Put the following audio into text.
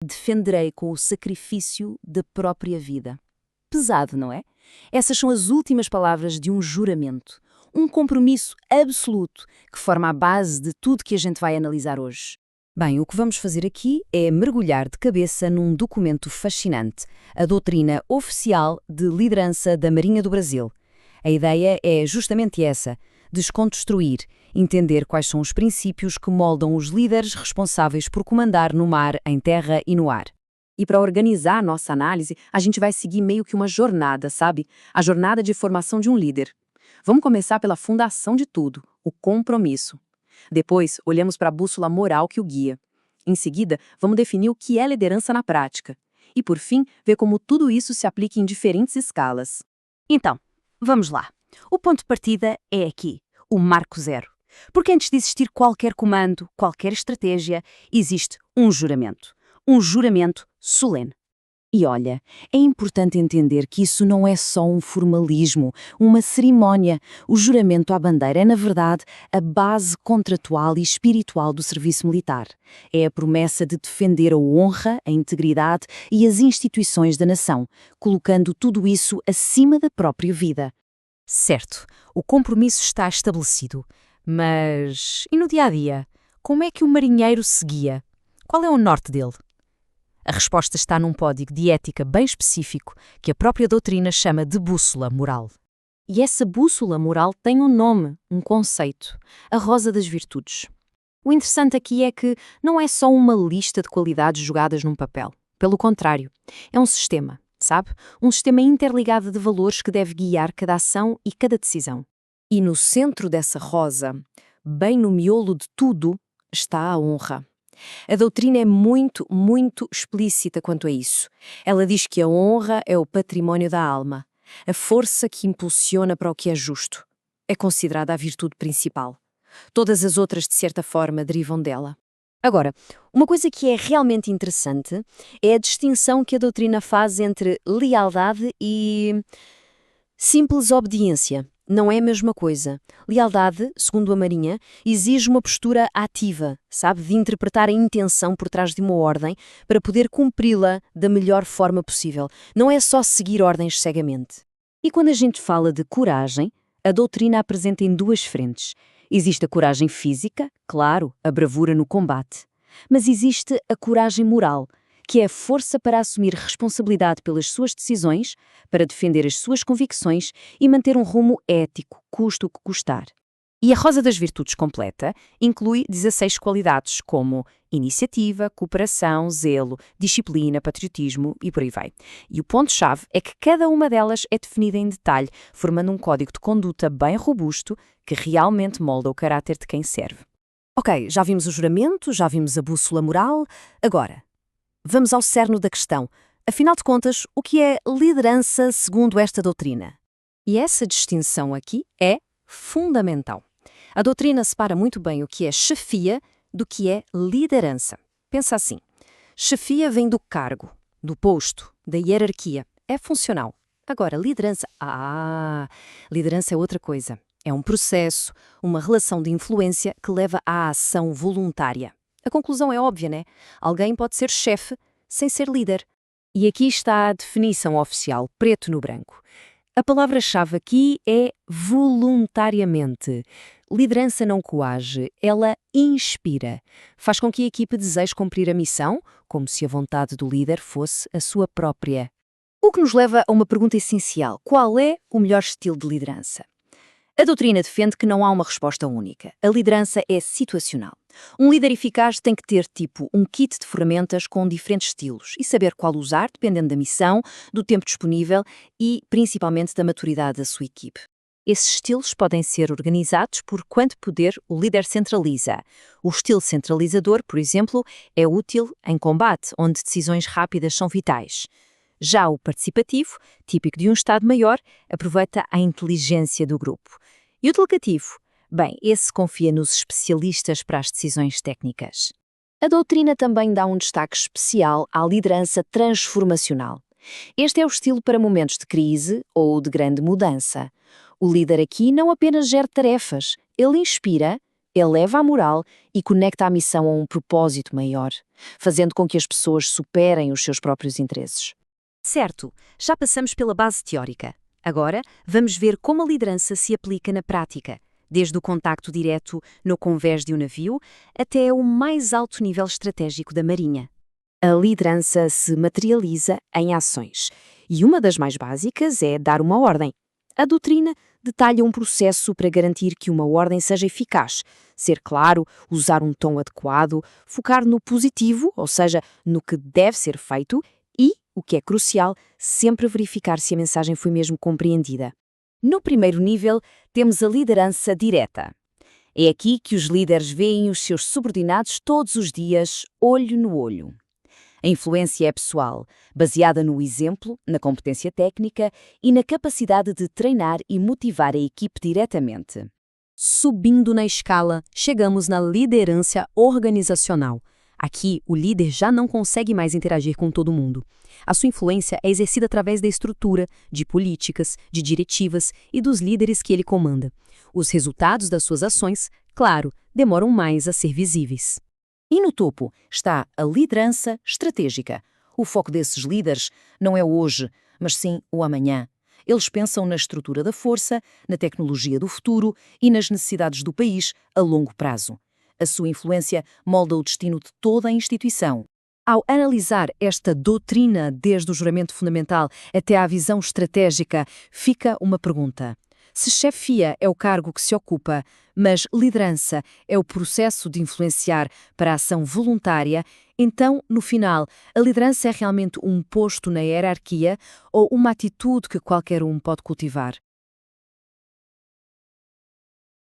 Defenderei com o sacrifício da própria vida. Pesado, não é? Essas são as últimas palavras de um juramento, um compromisso absoluto que forma a base de tudo que a gente vai analisar hoje. Bem, o que vamos fazer aqui é mergulhar de cabeça num documento fascinante, a Doutrina Oficial de Liderança da Marinha do Brasil. A ideia é justamente essa, desconstruir, entender quais são os princípios que moldam os líderes responsáveis por comandar no mar, em terra e no ar. E para organizar a nossa análise, a gente vai seguir meio que uma jornada, sabe? A jornada de formação de um líder. Vamos começar pela fundação de tudo, o compromisso. Depois, olhamos para a bússola moral que o guia. Em seguida, vamos definir o que é liderança na prática. E, por fim, ver como tudo isso se aplica em diferentes escalas. Então, vamos lá. O ponto de partida é aqui, o marco zero. Porque antes de existir qualquer comando, qualquer estratégia, existe um juramento. Um juramento solene. E olha, é importante entender que isso não é só um formalismo, uma cerimónia. O juramento à bandeira é, na verdade, a base contratual e espiritual do serviço militar. É a promessa de defender a honra, a integridade e as instituições da nação, colocando tudo isso acima da própria vida. Certo, o compromisso está estabelecido. Mas, e no dia-a-dia? Como é que o marinheiro se guia? Qual é o norte dele? A resposta está num código de ética bem específico que a própria doutrina chama de bússola moral. E essa bússola moral tem um nome, um conceito, a Rosa das Virtudes. O interessante aqui é que não é só uma lista de qualidades jogadas num papel. Pelo contrário, é um sistema, sabe? Um sistema interligado de valores que deve guiar cada ação e cada decisão. E no centro dessa rosa, bem no miolo de tudo, está a honra. A doutrina é muito, muito explícita quanto a isso. Ela diz que a honra é o património da alma, a força que impulsiona para o que é justo. É considerada a virtude principal. Todas as outras, de certa forma, derivam dela. Agora, uma coisa que é realmente interessante é a distinção que a doutrina faz entre lealdade e simples obediência. Não é a mesma coisa. Lealdade, segundo a Marinha, exige uma postura ativa, sabe, de interpretar a intenção por trás de uma ordem para poder cumpri-la da melhor forma possível. Não é só seguir ordens cegamente. E quando a gente fala de coragem, a doutrina apresenta em duas frentes. Existe a coragem física, claro, a bravura no combate. Mas existe a coragem moral, que é a força para assumir responsabilidade pelas suas decisões, para defender as suas convicções e manter um rumo ético, custe o que custar. E a Rosa das Virtudes completa inclui 16 qualidades, como iniciativa, cooperação, zelo, disciplina, patriotismo e por aí vai. E o ponto-chave é que cada uma delas é definida em detalhe, formando um código de conduta bem robusto que realmente molda o caráter de quem serve. Ok, já vimos o juramento, já vimos a bússola moral. Agora, vamos ao cerne da questão. Afinal de contas, o que é liderança segundo esta doutrina? E essa distinção aqui é fundamental. A doutrina separa muito bem o que é chefia do que é liderança. Pensa assim, chefia vem do cargo, do posto, da hierarquia, é funcional. Agora, liderança, liderança é outra coisa. É um processo, uma relação de influência que leva à ação voluntária. A conclusão é óbvia, né? Alguém pode ser chefe sem ser líder. E aqui está a definição oficial, preto no branco. A palavra-chave aqui é voluntariamente. Liderança não coage, ela inspira. Faz com que a equipe deseje cumprir a missão, como se a vontade do líder fosse a sua própria. O que nos leva a uma pergunta essencial. Qual é o melhor estilo de liderança? A doutrina defende que não há uma resposta única. A liderança é situacional. Um líder eficaz tem que ter, um kit de ferramentas com diferentes estilos e saber qual usar, dependendo da missão, do tempo disponível e, principalmente, da maturidade da sua equipe. Esses estilos podem ser organizados por quanto poder o líder centraliza. O estilo centralizador, por exemplo, é útil em combate, onde decisões rápidas são vitais. Já o participativo, típico de um Estado-Maior, aproveita a inteligência do grupo. E o delegativo? Bem, esse confia nos especialistas para as decisões técnicas. A doutrina também dá um destaque especial à liderança transformacional. Este é o estilo para momentos de crise ou de grande mudança. O líder aqui não apenas gera tarefas, ele inspira, eleva a moral e conecta a missão a um propósito maior, fazendo com que as pessoas superem os seus próprios interesses. Certo, já passamos pela base teórica. Agora, vamos ver como a liderança se aplica na prática, desde o contacto direto no convés de um navio até o mais alto nível estratégico da Marinha. A liderança se materializa em ações, e uma das mais básicas é dar uma ordem. A doutrina detalha um processo para garantir que uma ordem seja eficaz, ser claro, usar um tom adequado, focar no positivo, ou seja, no que deve ser feito, e, o que é crucial, sempre verificar se a mensagem foi mesmo compreendida. No primeiro nível, temos a liderança direta. É aqui que os líderes veem os seus subordinados todos os dias, olho no olho. A influência é pessoal, baseada no exemplo, na competência técnica e na capacidade de treinar e motivar a equipe diretamente. Subindo na escala, chegamos na liderança organizacional. Aqui, o líder já não consegue mais interagir com todo mundo. A sua influência é exercida através da estrutura, de políticas, de diretivas e dos líderes que ele comanda. Os resultados das suas ações, claro, demoram mais a ser visíveis. E no topo está a liderança estratégica. O foco desses líderes não é o hoje, mas sim o amanhã. Eles pensam na estrutura da força, na tecnologia do futuro e nas necessidades do país a longo prazo. A sua influência molda o destino de toda a instituição. Ao analisar esta doutrina desde o juramento fundamental até à visão estratégica, fica uma pergunta. Se chefia é o cargo que se ocupa, mas liderança é o processo de influenciar para a ação voluntária, então, no final, a liderança é realmente um posto na hierarquia ou uma atitude que qualquer um pode cultivar?